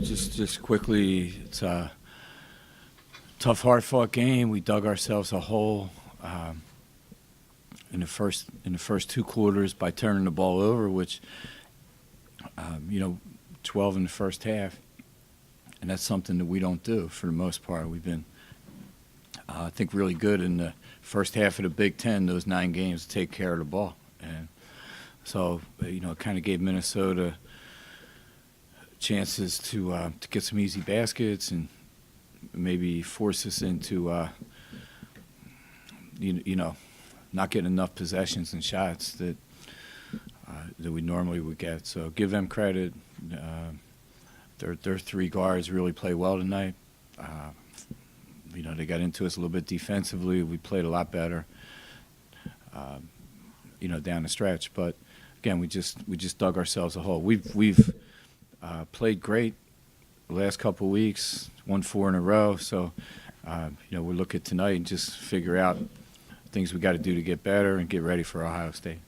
Just quickly, it's a tough, hard-fought game. We dug ourselves a hole in the first two quarters by turning the ball over, which 12 in the first half, and that's something that we don't do for the most part. We've been, I think, really good in the first half of the Big Ten, those 9 games, to take care of the ball, and so it kind of gave Minnesota chances to get some easy baskets and maybe force us into not getting enough possessions and shots that we normally would get. So give them credit. Their 3 guards really play well tonight. They got into us a little bit defensively. We played a lot better, down the stretch. But again, we just dug ourselves a hole. We've played great the last couple of weeks, won 4 in a row. So, we'll look at tonight and just figure out things we got to do to get better and get ready for Ohio State.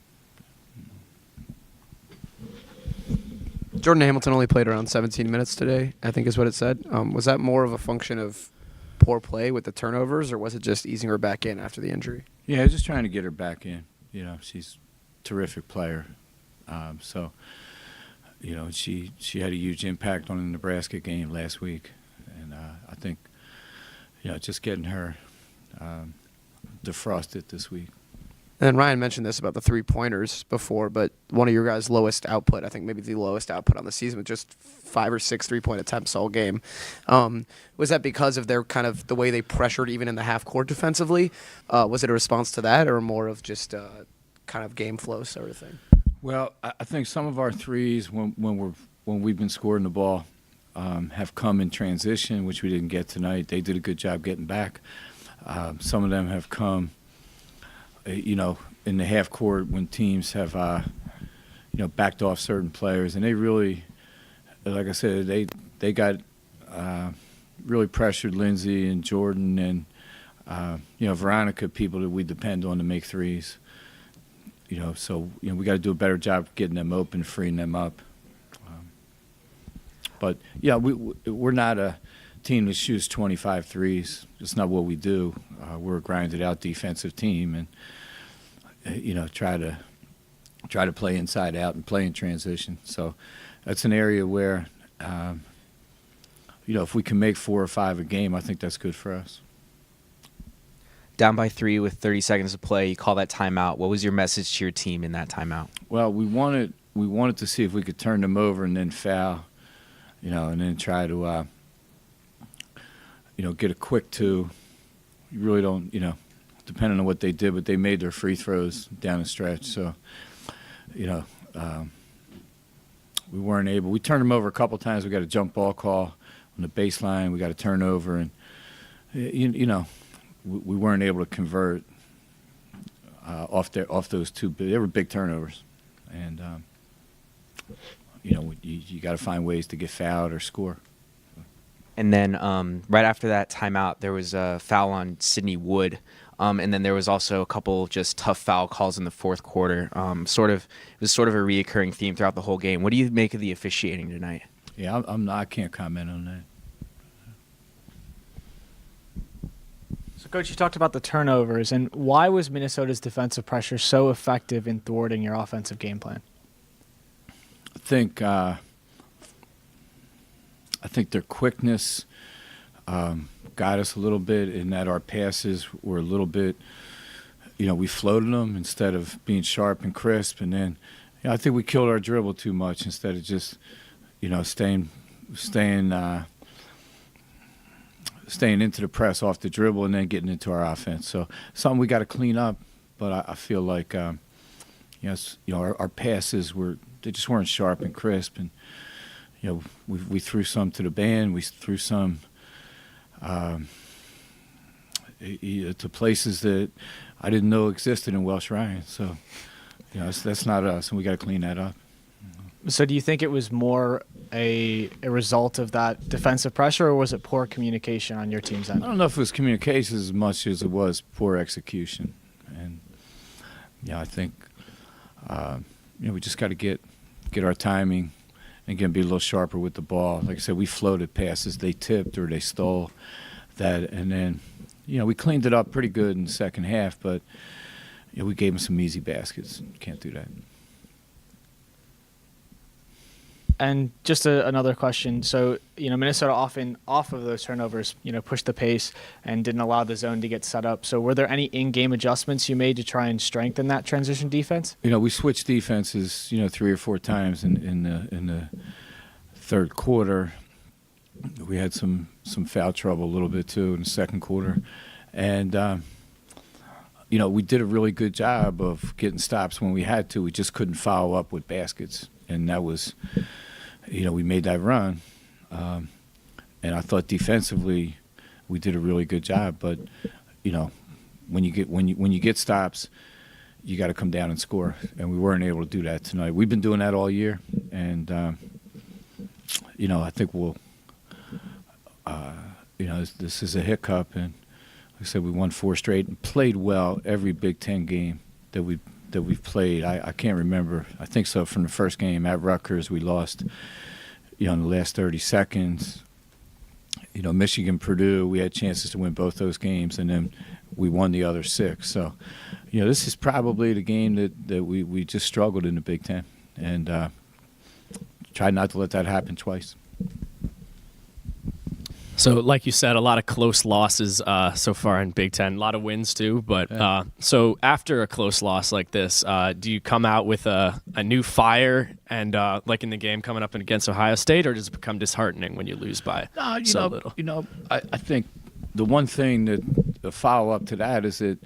Jordan Hamilton only played around 17 minutes today, I think is what it said. Was that more of a function of poor play with the turnovers, or was it just easing her back in after the injury? Yeah, just trying to get her back in. She's a terrific player. She had a huge impact on the Nebraska game last week. And I think, just getting her defrosted this week. And Ryan mentioned this about the 3-pointers before, but one of your guys' lowest output, I think maybe the lowest output on the season, with just 5 or 6 3-point attempts all game. Was that because of their kind of the way they pressured even in the half court defensively? Was it a response to that, or more of just kind of game flow sort of thing? Well, I think some of our threes, when we've been scoring the ball, have come in transition, which we didn't get tonight. They did a good job getting back. Some of them have come, in the half court when teams have, backed off certain players, and they really, like I said, they got really pressured Lindsay and Jordan and Veronica, people that we depend on to make threes. So we got to do a better job getting them open, freeing them up. But yeah, we're not a team that shoots 25 threes. It's not what we do. We're a grinded out defensive team, and try to play inside out and play in transition. So that's an area where if we can make 4 or 5 a game, I think that's good for us. Down by 3 with 30 seconds to play, you call that timeout. What was your message to your team in that timeout? Well, we wanted to see if we could turn them over and then foul, and then try to get a quick 2. You really don't, depending on what they did, but they made their free throws down the stretch. So, we weren't able. We turned them over a couple times. We got a jump ball call on the baseline. We got a turnover, and we weren't able to convert off those 2. They were big turnovers, and you got to find ways to get fouled or score. And then right after that timeout, there was a foul on Sydney Wood, and then there was also a couple just tough foul calls in the fourth quarter. It was sort of a reoccurring theme throughout the whole game. What do you make of the officiating tonight? Yeah, I can't comment on that. So, Coach, you talked about the turnovers, and why was Minnesota's defensive pressure so effective in thwarting your offensive game plan? I think their quickness got us a little bit in that our passes were a little bit, we floated them instead of being sharp and crisp. And then I think we killed our dribble too much instead of just, staying into the press off the dribble and then getting into our offense. So something we got to clean up. But I feel like, our passes they just weren't sharp and crisp. And, we threw some to the band. We threw some to places that I didn't know existed in Welsh-Ryan. So, that's not us, and we got to clean that up. So do you think it was more a result of that defensive pressure, or was it poor communication on your team's end? I don't know if it was communication as much as it was poor execution. And, I think, we just got to get our timing again, be a little sharper with the ball. Like I said, we floated passes. They tipped or they stole that. And then, we cleaned it up pretty good in the second half, but we gave them some easy baskets. Can't do that. And just another question. So, Minnesota often off of those turnovers, pushed the pace and didn't allow the zone to get set up. So were there any in-game adjustments you made to try and strengthen that transition defense? We switched defenses, 3 or 4 times in the third quarter. We had some foul trouble a little bit too in the second quarter. And we did a really good job of getting stops when we had to. We just couldn't follow up with baskets. And that was, we made that run. And I thought defensively we did a really good job. But, when you get stops, you got to come down and score. And we weren't able to do that tonight. We've been doing that all year. And, I think we'll, this is a hiccup. And like I said, we won 4 straight and played well every Big Ten game that we've played. I can't remember. I think so from the first game at Rutgers, we lost, in the last 30 seconds. Michigan, Purdue, we had chances to win both those games, and then we won the other 6. So, this is probably the game that we just struggled in the Big Ten, and tried not to let that happen twice. So, like you said, a lot of close losses so far in Big Ten. A lot of wins, too. But so after a close loss like this, do you come out with a new fire and, like in the game coming up against Ohio State, or does it become disheartening when you lose by so little? I think the one thing that the follow-up to that is that,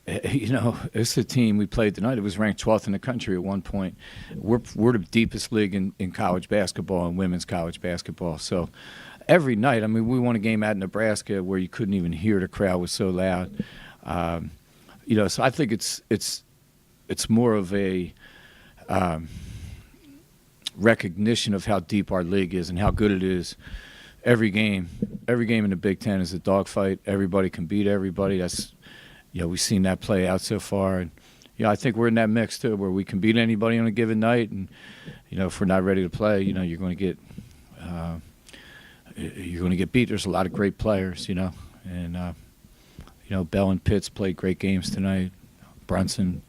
it's a team we played tonight. It was ranked 12th in the country at one point. We're the deepest league in college basketball and women's college basketball. So, every night, we won a game at Nebraska where you couldn't even hear the crowd was so loud. So I think it's more of a recognition of how deep our league is and how good it is. Every game in the Big Ten is a dogfight. Everybody can beat everybody. That's we've seen that play out so far, and I think we're in that mix too, where we can beat anybody on a given night, and if we're not ready to play, you're going to get. You're going to get beat. There's a lot of great players, and Bell and Pitts played great games tonight. Brunson,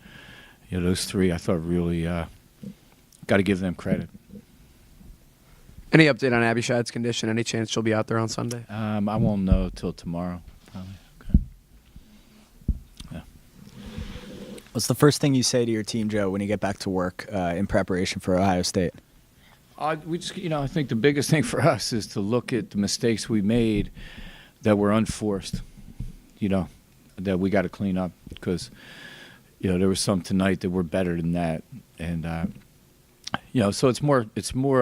those 3 I thought really got to give them credit. Any update on Abishai's condition? Any chance she'll be out there on Sunday? I won't know till tomorrow. Probably. Okay. Yeah. What's the first thing you say to your team, Joe, when you get back to work in preparation for Ohio State? We just, I think the biggest thing for us is to look at the mistakes we made that were unforced, that we got to clean up because, there was some tonight that were better than that. And, so it's more,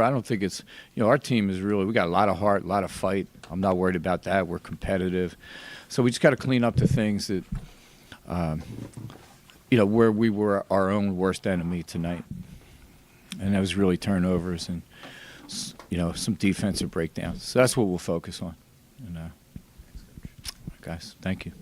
I don't think it's, our team is really, we got a lot of heart, a lot of fight. I'm not worried about that. We're competitive. So we just got to clean up the things that, where we were our own worst enemy tonight. And that was really turnovers and, some defensive breakdowns. So that's what we'll focus on. And, guys, thank you.